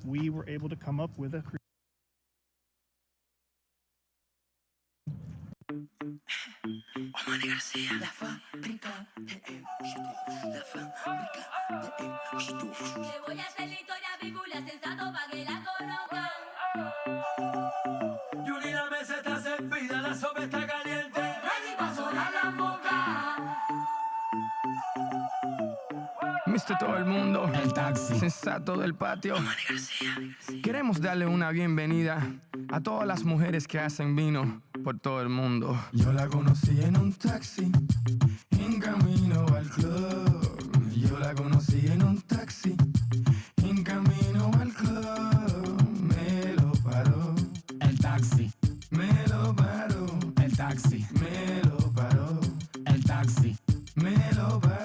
we were able to come up with a Mr. Todo el mundo, el taxi sensato del patio. Queremos darle una bienvenida a todas las mujeres que hacen vino por todo el mundo. Yo la conocí en un taxi, en camino al club. Yo la conocí en un taxi, en camino al club. Me lo paró el taxi, me lo paró el taxi, me lo paró el taxi, me lo paró.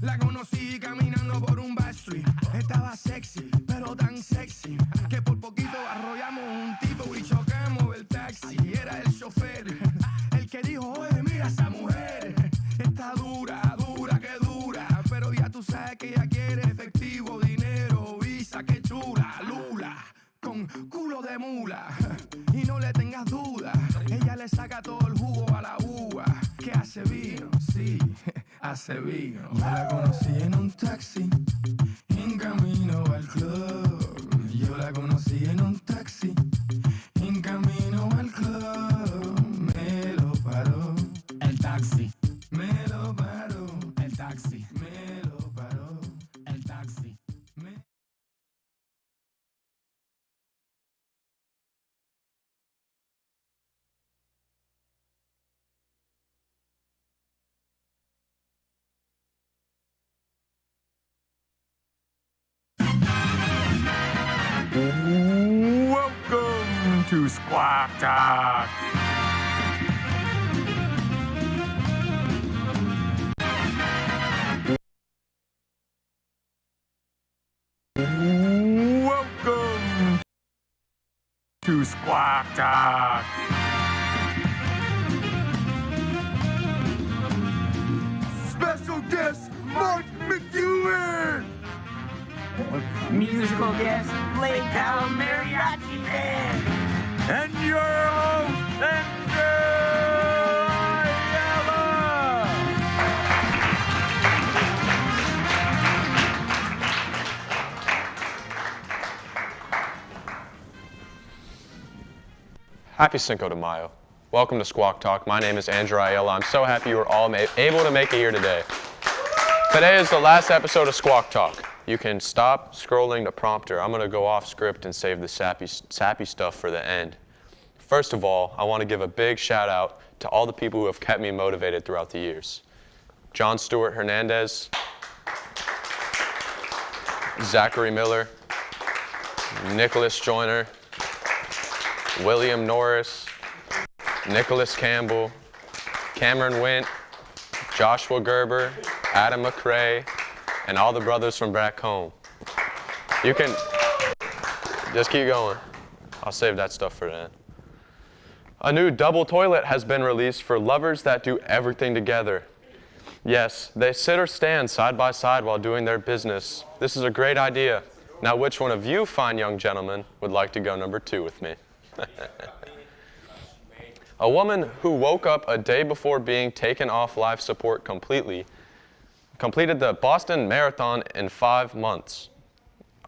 La conocí caminando por un backstreet. Estaba sexy, pero tan sexy que por poquito arrollamos un tipo y chocamos el taxi. Era el chofer, el que dijo, oye, mira esa mujer. Está dura, dura, que dura. Pero ya tú sabes que ella quiere efectivo, dinero, visa, que chula, lula, con culo de mula. Y no le tengas duda, ella le saca todo el jugo a la uva. Que hace vino, sí, hace vino. Yo la conocí en un taxi, en camino al club. Yo la conocí en un taxi, en camino al club. Me lo paró el taxi, me lo paró el taxi, me lo paró el taxi. Welcome to Squawk Talk. Welcome to Squawk Talk. Special guest Mark McEwen. Musical guest, Lake Powell Mariachi Band. And your host, Andrea. Happy Cinco de Mayo. Welcome to Squawk Talk. My name is Andrew Ayala. I'm so happy you were all able to make it here today. Today is the last episode of Squawk Talk. You can stop scrolling the prompter. I'm going to go off script and save the sappy stuff for the end. First of all, I want to give a big shout out to all the people who have kept me motivated throughout the years. John Stewart Hernandez, Zachary Miller, Nicholas Joyner, William Norris, Nicholas Campbell, Cameron Wint, Joshua Gerber, Adam McRae, and all the brothers from back home. You can just keep going. I'll save that stuff for then. A new double toilet has been released for lovers that do everything together. Yes, they sit or stand side by side while doing their business. This is a great idea. Now, which one of you fine young gentlemen would like to go number 2 with me? A woman who woke up a day before being taken off life support completed the Boston Marathon in 5 months.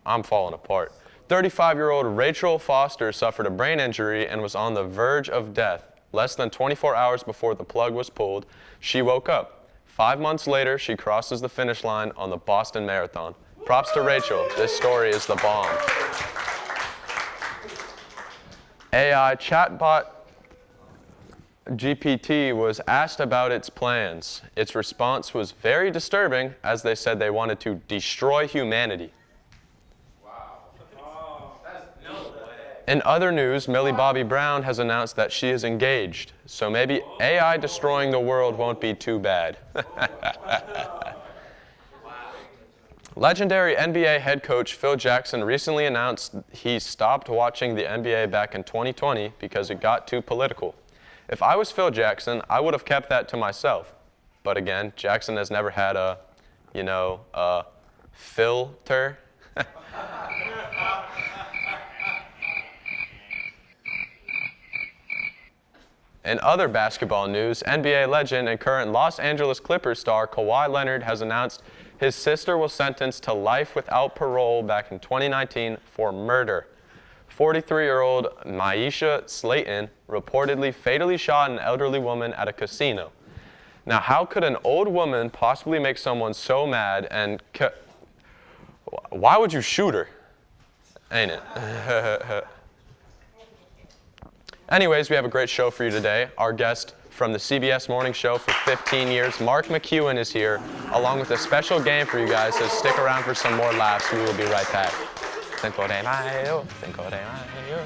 I'm falling apart. 35-year-old Rachel Foster suffered a brain injury and was on the verge of death. Less than 24 hours before the plug was pulled, she woke up. 5 months later, she crosses the finish line on the Boston Marathon. Props to Rachel. This story is the bomb. AI chatbot GPT was asked about its plans. Its response was very disturbing, as they said they wanted to destroy humanity. In other news, Millie Bobby Brown has announced that she is engaged, so maybe AI destroying the world won't be too bad. Legendary NBA head coach Phil Jackson recently announced he stopped watching the NBA back in 2020 because it got too political. If I was Phil Jackson, I would have kept that to myself. But again, Jackson has never had a filter. In other basketball news, NBA legend and current Los Angeles Clippers star Kawhi Leonard has announced his sister was sentenced to life without parole back in 2019 for murder. 43-year-old Maisha Slayton reportedly fatally shot an elderly woman at a casino. Now, how could an old woman possibly make someone so mad and why would you shoot her? Ain't it? Anyways, we have a great show for you today. Our guest from the CBS Morning Show for 15 years, Mark McEwen, is here, along with a special game for you guys, so stick around for some more laughs. We will be right back. Cinco de Mayo, Cinco de Mayo.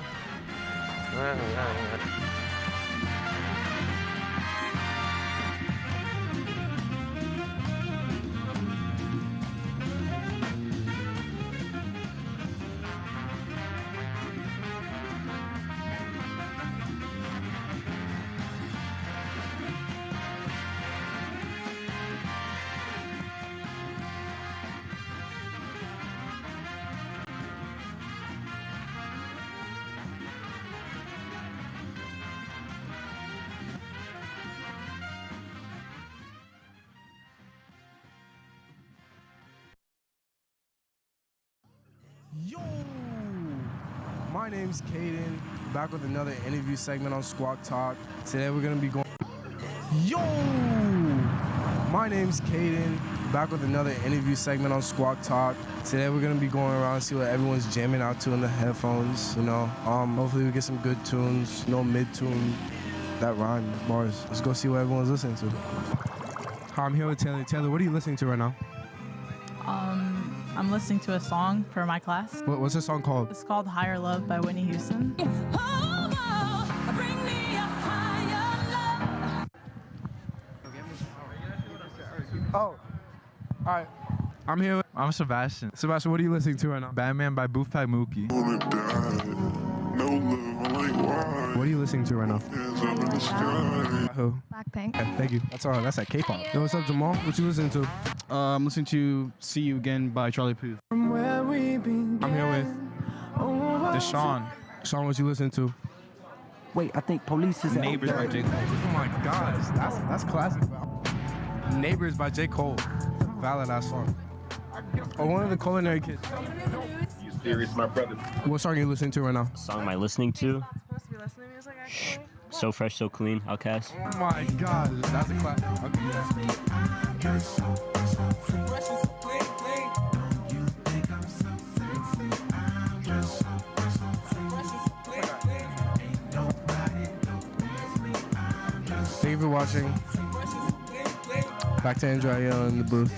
Yo! My name's Caden, back with another interview segment on Squawk Talk. Today we're gonna be going... Yo! My name's Caden, back with another interview segment on Squawk Talk. Today we're gonna be going around and see what everyone's jamming out to in the headphones, you know. Hopefully we get some good tunes, no mid-tune that rhyme bars. Let's go see what everyone's listening to. Hi, I'm here with Taylor. Taylor, what are you listening to right now? I'm listening to a song for my class. What's the song called? It's called Higher Love by Whitney Houston. Oh, all right. I'm here. I'm Sebastian. Sebastian, what are you listening to right now? Batman by Boofpack Mookie. What are you listening to right now? Who? Blackpink. Okay, thank you. That's all. That's that K-pop. Yo, what's up, Jamal? What you listening to? I'm listening to See You Again by Charlie Puth. I'm here with Deshaun. Sean. What you listening to? Wait, I think Police is Neighbors by J. Cole. Oh my gosh, that's classic. Neighbors by J. Cole. Valid ass song. Oh, one of the culinary kids. Serious, my brother. What song are you listening to right now? Song am I listening to? Supposed to be listening to music, actually. So Fresh, So Clean, Outkast. Oh my god, that's a classic. Thank you for watching. Back to Andrea in the booth.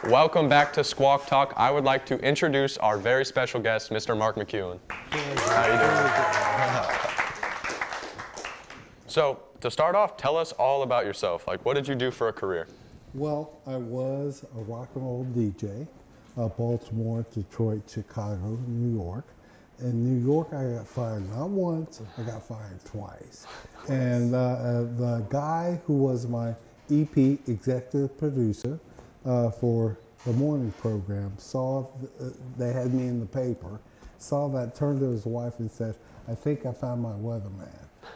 Welcome back to Squawk Talk. I would like to introduce our very special guest, Mr. Mark McEwen. How you doing? So, to start off, tell us all about yourself. Like, what did you do for a career? Well, I was a rock and roll DJ, Baltimore, Detroit, Chicago, New York. In New York, I got fired not once, I got fired twice. And the guy who was my EP executive producer for the morning program saw, they had me in the paper, saw that, turned to his wife and said, I think I found my weatherman.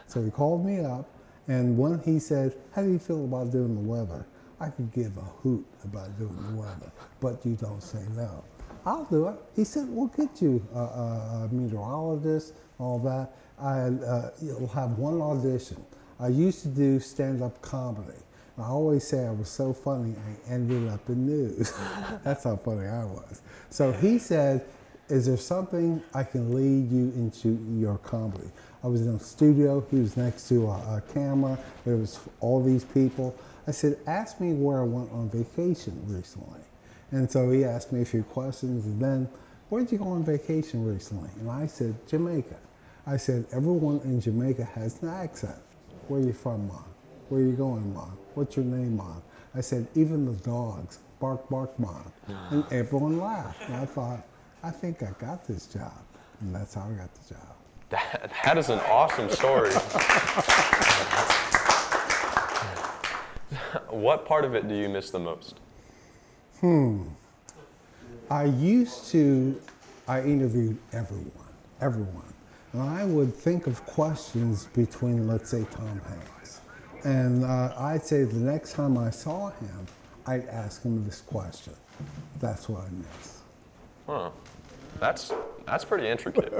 So he called me up, and when he said, how do you feel about doing the weather? I could give a hoot about doing the weather, but you don't say no. I'll do it. He said, we'll get you a meteorologist, all that. You'll have one audition. I used to do stand-up comedy. I always say I was so funny, I ended up in news. That's how funny I was. So he said, is there something I can lead you into your comedy? I was in a studio, he was next to a camera, there was all these people. I said, ask me where I went on vacation recently. And so he asked me a few questions, and then, where did you go on vacation recently? And I said, Jamaica. I said, everyone in Jamaica has an accent. Where are you from, Mom? Where are you going, Mom? What's your name, Mom? I said, even the dogs, bark, bark, Mom. And everyone laughed. And I thought, I think I got this job. And that's how I got the job. That is an awesome story. What part of it do you miss the most? I interviewed everyone. And I would think of questions between, let's say, Tom Hanks. And I'd say the next time I saw him, I'd ask him this question. That's what I miss. Huh. That's pretty intricate.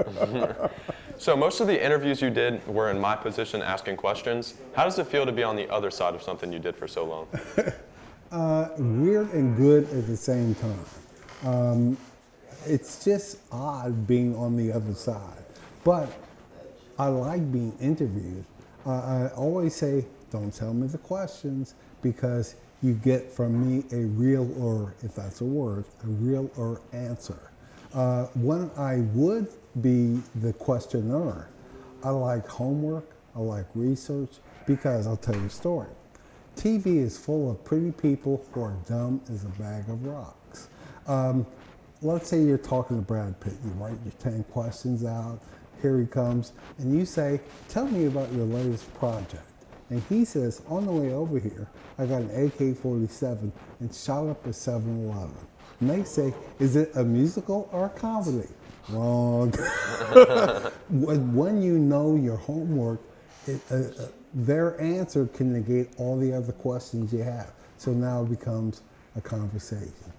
So most of the interviews you did were in my position asking questions. How does it feel to be on the other side of something you did for so long? Weird and good at the same time. It's just odd being on the other side. But I like being interviewed. I always say, don't tell me the questions, because you get from me a real, or if that's a word, a real or answer. When I would be the questioner, I like homework, I like research, because I'll tell you a story. TV is full of pretty people who are dumb as a bag of rocks. Let's say you're talking to Brad Pitt, you write your 10 questions out, here he comes, and you say, tell me about your latest project. And he says, on the way over here, I got an AK-47 and shot up a 7-Eleven. And they say, is it a musical or a comedy? Wrong. When you know your homework, their answer can negate all the other questions you have. So now it becomes a conversation.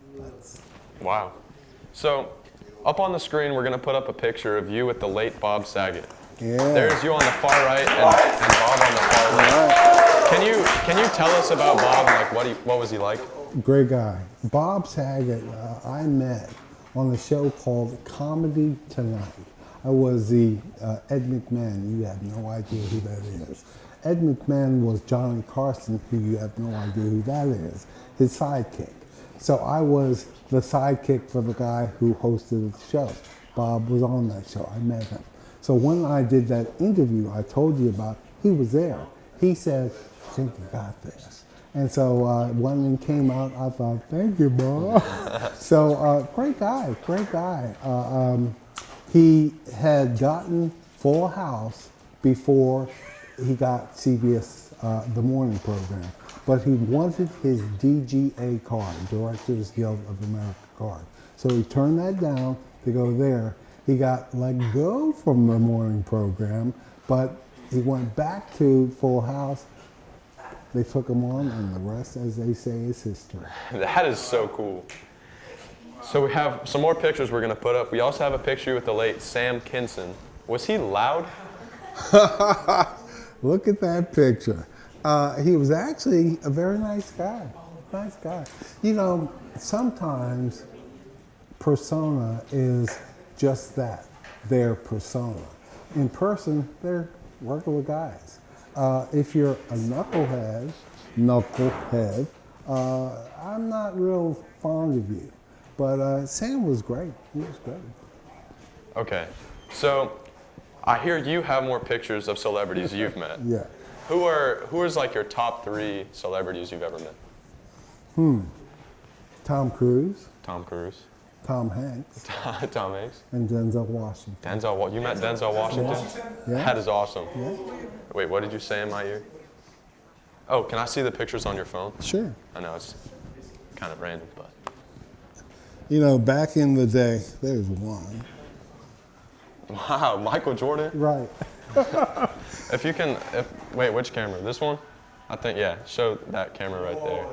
Wow. So up on the screen, we're going to put up a picture of you with the late Bob Saget. Yeah. There's you on the far right and Bob on the far left. Can you tell us about Bob? Like what was he like? Great guy. Bob Saget, I met on a show called Comedy Tonight. I was the Ed McMahon. You have no idea who that is. Ed McMahon was Johnny Carson, who you have no idea who that is, his sidekick. So I was the sidekick for the guy who hosted the show. Bob was on that show. I met him. So when I did that interview I told you about, he was there. He said, I think you got this. And so when it came out, I thought, thank you, Bob. So great guy, great guy. He had gotten Full House before he got CBS, the morning program. But he wanted his DGA card, Directors Guild of America card. So he turned that down to go there. He got let go from the morning program, but he went back to Full House. They took him on, and the rest, as they say, is history. That is so cool. So we have some more pictures we're going to put up. We also have a picture with the late Sam Kinison. Was he loud? Look at that picture. He was actually a very nice guy. Nice guy. You know, sometimes persona is just that, their persona. In person, they're regular guys. If you're a knucklehead, I'm not real fond of you. But Sam was great. He was great. Okay, so I hear you have more pictures of celebrities you've met. Yeah. Who is like your top 3 celebrities you've ever met? Tom Cruise. Tom Cruise. Tom Hanks. Tom Hanks. And Denzel Washington. You met Denzel Washington? Yeah. That is awesome. Yeah. Wait, what did you say in my ear? Oh, can I see the pictures on your phone? Sure. I know it's kind of random, but. You know, back in the day, there's one. Wow, Michael Jordan? Right. Wait, which camera? This one? I think, yeah, show that camera right there.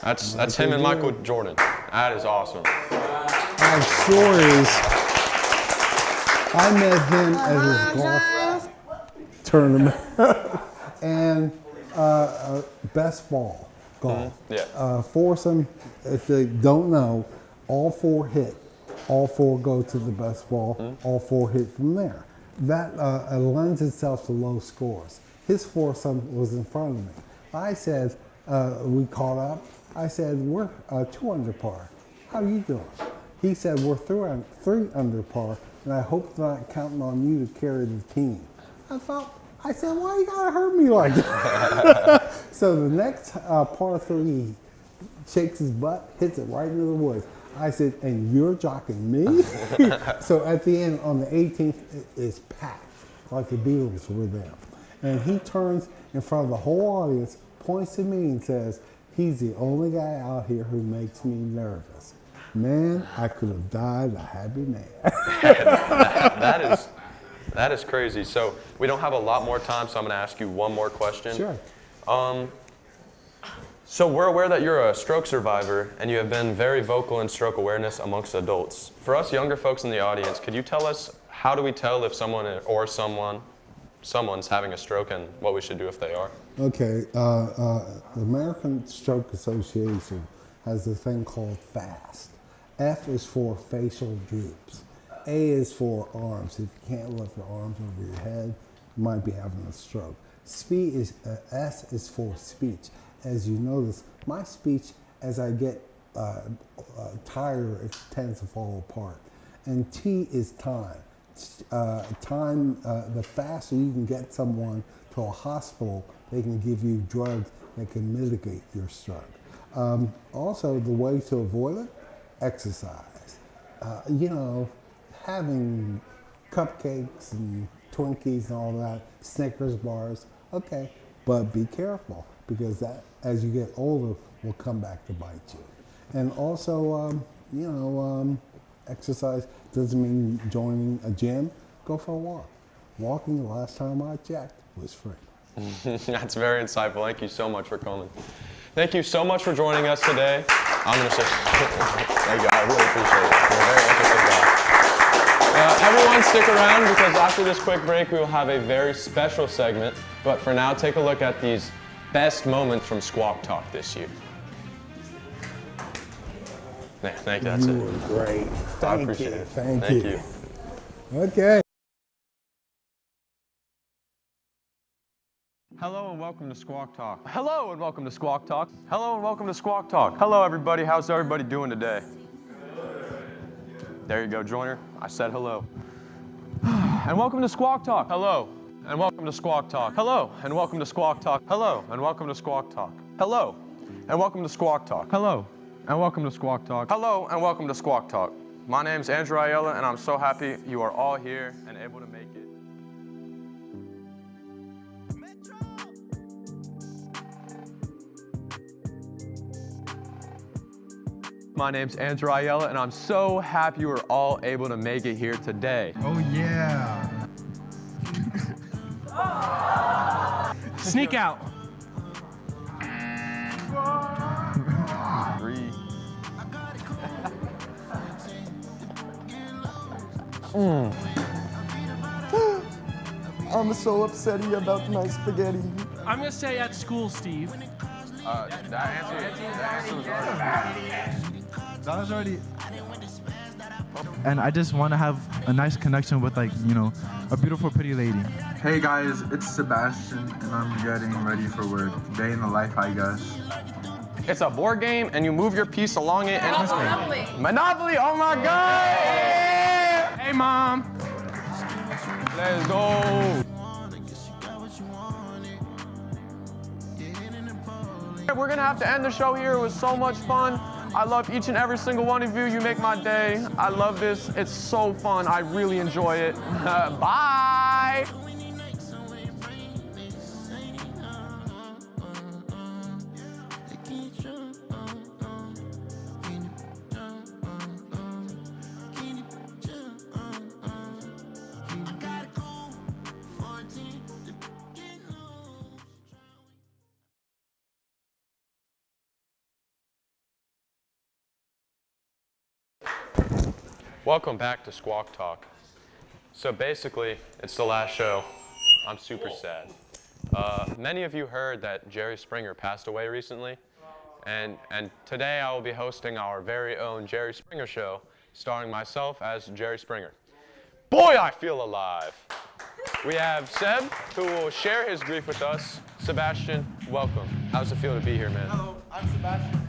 That's him and Michael Jordan. That is awesome. I have stories. I met him at his golf tournament. And best ball, golf. Yeah. Foursome, if they don't know, all four hit. All four go to the best ball. All four hit from there. That lends itself to low scores. His foursome was in front of me. I said, we caught up. I said, we're 2 under par. How are you doing? He said, we're 3 under par, and I hope they're not counting on you to carry the team. I said, why you gotta hurt me like that? So the next par 3, he shakes his butt, hits it right into the woods. I said, and you're jocking me? So at the end, on the 18th, it's packed, like the Beatles were there. And he turns in front of the whole audience, points to me and says, he's the only guy out here who makes me nervous. Man, I could have died a happy man. That is crazy. So we don't have a lot more time, so I'm going to ask you one more question. Sure. So we're aware that you're a stroke survivor, and you have been very vocal in stroke awareness amongst adults. For us younger folks in the audience, could you tell us how do we tell if someone or someone's having a stroke and what we should do if they are? Okay, the American Stroke Association has a thing called FAST. F is for facial droops. A is for arms. If you can't lift your arms over your head, you might be having a stroke. S is for speech. As you notice, my speech, as I get tired, it tends to fall apart. And T is time. The faster you can get someone to a hospital, they can give you drugs that can mitigate your stroke. Also, the way to avoid it, exercise. Having cupcakes and Twinkies and all that, Snickers bars, okay, but be careful because that, as you get older, will come back to bite you. And also, exercise doesn't mean joining a gym. Go for a walk. Walking, the last time I checked, was free. That's very insightful. Thank you so much for coming. Thank you so much for joining us today. I'm going to say thank you. I really appreciate it. You're a very interesting guy. Everyone stick around because after this quick break, we will have a very special segment. But for now, take a look at these best moments from Squawk Talk this year. Thank you. That's it. You were great. I appreciate it. Thank you. Okay. Hello and welcome to Squawk Talk. Hello and welcome to Squawk Talk. Hello and welcome to Squawk Talk. Hello everybody, how's everybody doing today? There you go, Joiner. I said hello. And welcome to Squawk Talk. Hello. And welcome to Squawk Talk. Hello. And welcome to Squawk Talk. Hello. And welcome to Squawk Talk. Hello. And welcome to Squawk Talk. Hello. And welcome to Squawk Talk. Hello and welcome to Squawk Talk. My name's Andrew Ayala and I'm so happy you are all here and able to make it. My name's Andrew Ayala, and I'm so happy you are all able to make it here today. Oh, yeah. Sneak out. 3. I'm so upset about my spaghetti. I'm gonna say at school, Steve. That answer was already. That was already. And I just want to have a nice connection with, a beautiful, pretty lady. Hey guys, it's Sebastian, and I'm getting ready for work. Day in the life, I guess. It's a board game, and you move your piece along it. And Monopoly. Monopoly. Oh my God! Hey, Mom. Let's go. We're gonna have to end the show here. It was so much fun. I love each and every single one of you. You make my day. I love this. It's so fun. I really enjoy it. Bye. Welcome back to Squawk Talk. So basically, it's the last show. I'm super sad. Many of you heard that Jerry Springer passed away recently, and today I will be hosting our very own Jerry Springer show, starring myself as Jerry Springer. Boy, I feel alive! We have Seb, who will share his grief with us. Sebastian, welcome. How's it feel to be here, man? Hello, I'm Sebastian.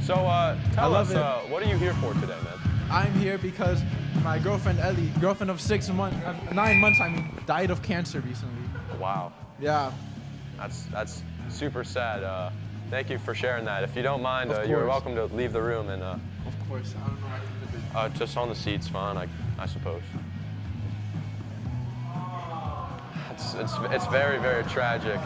So, tell us, what are you here for today, man? I'm here because my girlfriend Ellie, girlfriend of 9 months, died of cancer recently. Wow. Yeah. That's super sad. Thank you for sharing that. If you don't mind, Of you're course. welcome to leave the room and Of course. I don't know. I can just on the seats, fine, I suppose. It's very, very tragic.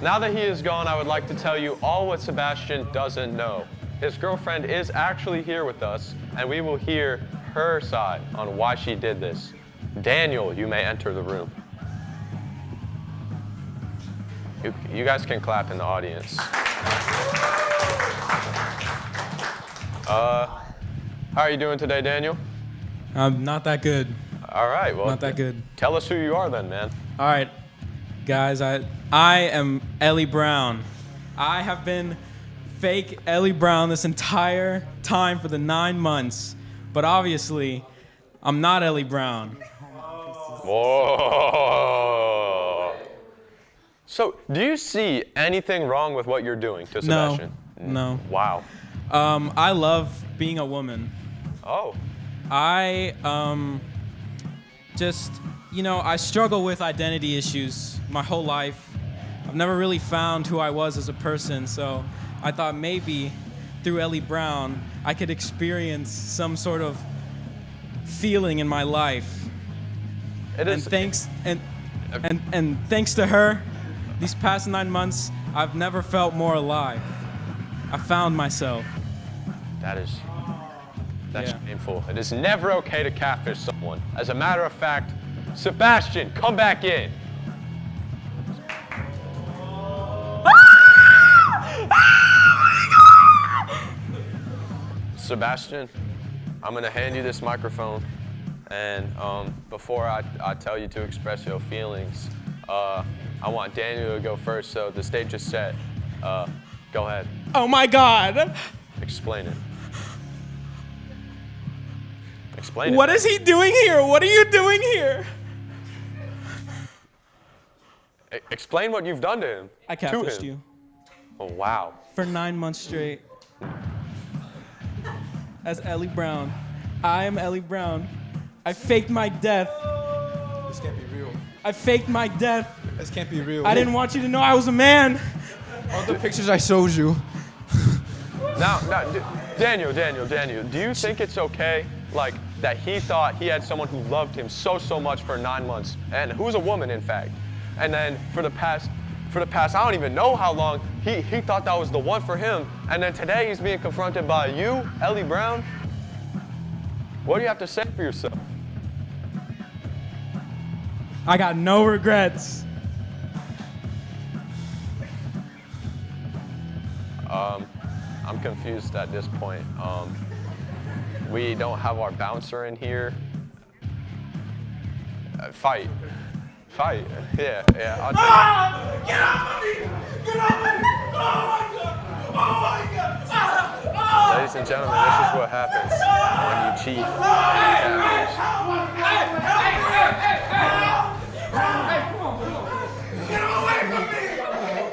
Now that he is gone, I would like to tell you all what Sebastian doesn't know. His girlfriend is actually here with us, and we will hear her side on why she did this. Daniel, you may enter the room. You guys can clap in the audience. How are you doing today, Daniel? Not that good. All right, well, Not that good. Tell us who you are then, man. All right, guys, I am Ellie Brown. I have been fake Ellie Brown this entire time for the 9 months, but obviously, I'm not Ellie Brown. Whoa. So, do you see anything wrong with what you're doing to Sebastian? No. Wow. I love being a woman. Oh. I I struggle with identity issues my whole life. I've never really found who I was as a person, so I thought maybe through Ellie Brown I could experience some sort of feeling in my life. And thanks to her, these past 9 months, I've never felt more alive. I found myself. That's shameful. It is never okay to catfish someone. As a matter of fact, Sebastian, come back in. Sebastian, I'm gonna hand you this microphone, and before I tell you to express your feelings, I want Daniel to go first. So the stage is set. Go ahead. Oh my God! Explain it. Explain it. What is he doing here? What are you doing here? Explain what you've done to him. I catfished you. Oh, wow. For 9 months straight. As Ellie Brown. I am Ellie Brown. I faked my death. This can't be real. I faked my death. This can't be real. I didn't want you to know I was a man. All the pictures I showed you. Now, Daniel, do you think it's okay, that he thought he had someone who loved him so much for 9 months, and who's a woman, in fact, and then for the past, I don't even know how long, he thought that was the one for him, and then today he's being confronted by you, Ellie Brown? What do you have to say for yourself? I got no regrets. I'm confused at this point. We don't have our bouncer in here. Fight. Yeah. I'll take Get off of me! Get off of me! Oh my God! Ladies and gentlemen, this is what happens when you cheat. Get away from me!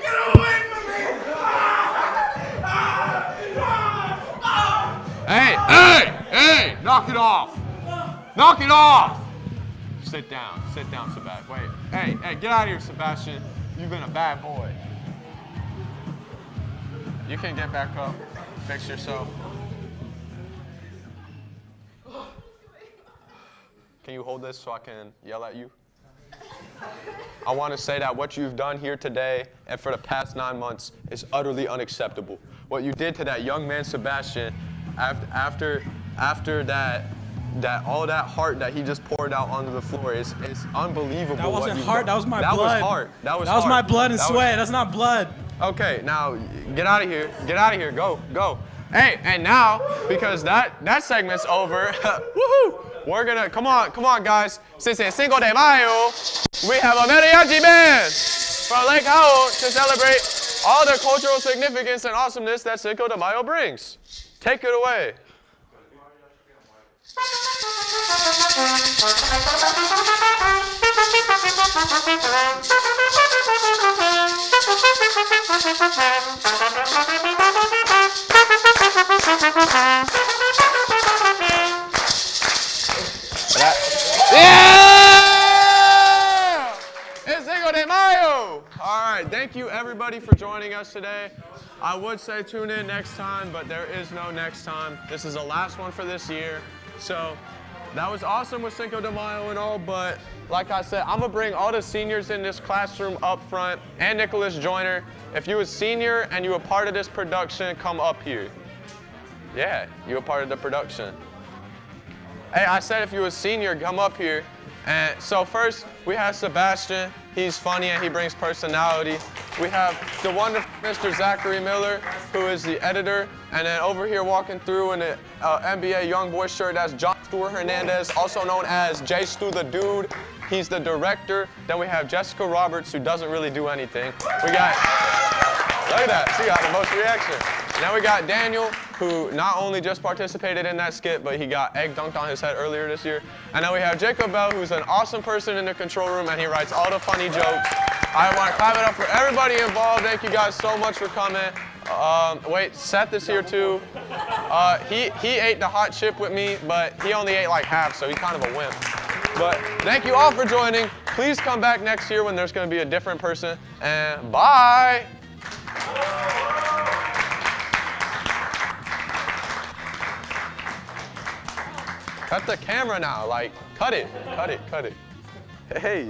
Get away from me! Hey! Knock it off! Knock it off! Sit down, Sebastian. Wait, hey, get out of here, Sebastian. You've been a bad boy. You can get back up, fix yourself. Can you hold this so I can yell at you? I want to say that what you've done here today and for the past 9 months is utterly unacceptable. What you did to that young man, Sebastian, after that all that heart that he just poured out onto the floor is unbelievable. That wasn't heart, that was my blood. That was heart. That was my blood and sweat. That's not blood. Okay, now get out of here. Go. Hey, and now, because that segment's over, woohoo! we're gonna, come on guys. Since it's Cinco de Mayo, we have a mariachi band from Lake Howell to celebrate all the cultural significance and awesomeness that Cinco de Mayo brings. Take it away. Yeah! It's Cinco de Mayo! All right, thank you everybody for joining us today. I would say tune in next time, but there is no next time. This is the last one for this year. So that was awesome with Cinco de Mayo and all, but like I said, I'm gonna bring all the seniors in this classroom up front and Nicholas Joyner. If you a senior and you a part of this production, come up here. Yeah, you a part of the production. Hey, I said if you a senior, come up here. And so first, we have Sebastian. He's funny and he brings personality. We have the wonderful Mr. Zachary Miller, who is the editor. And then over here walking through in the NBA Youngboy shirt, that's John Stewart Hernandez, also known as J. Stu the Dude. He's the director. Then we have Jessica Roberts, who doesn't really do anything. We got, look at that, she got the most reaction. Now we got Daniel, who not only just participated in that skit, but he got egg dunked on his head earlier this year. And then we have Jacob Bell, who's an awesome person in the control room, and he writes all the funny jokes. I want to clap it up for everybody involved. Thank you guys so much for coming. Wait, Seth is here too. He ate the hot chip with me, but he only ate like half, so he's kind of a wimp. But thank you all for joining. Please come back next year when there's going to be a different person. And bye. Cut the camera now, like, cut it. Hey.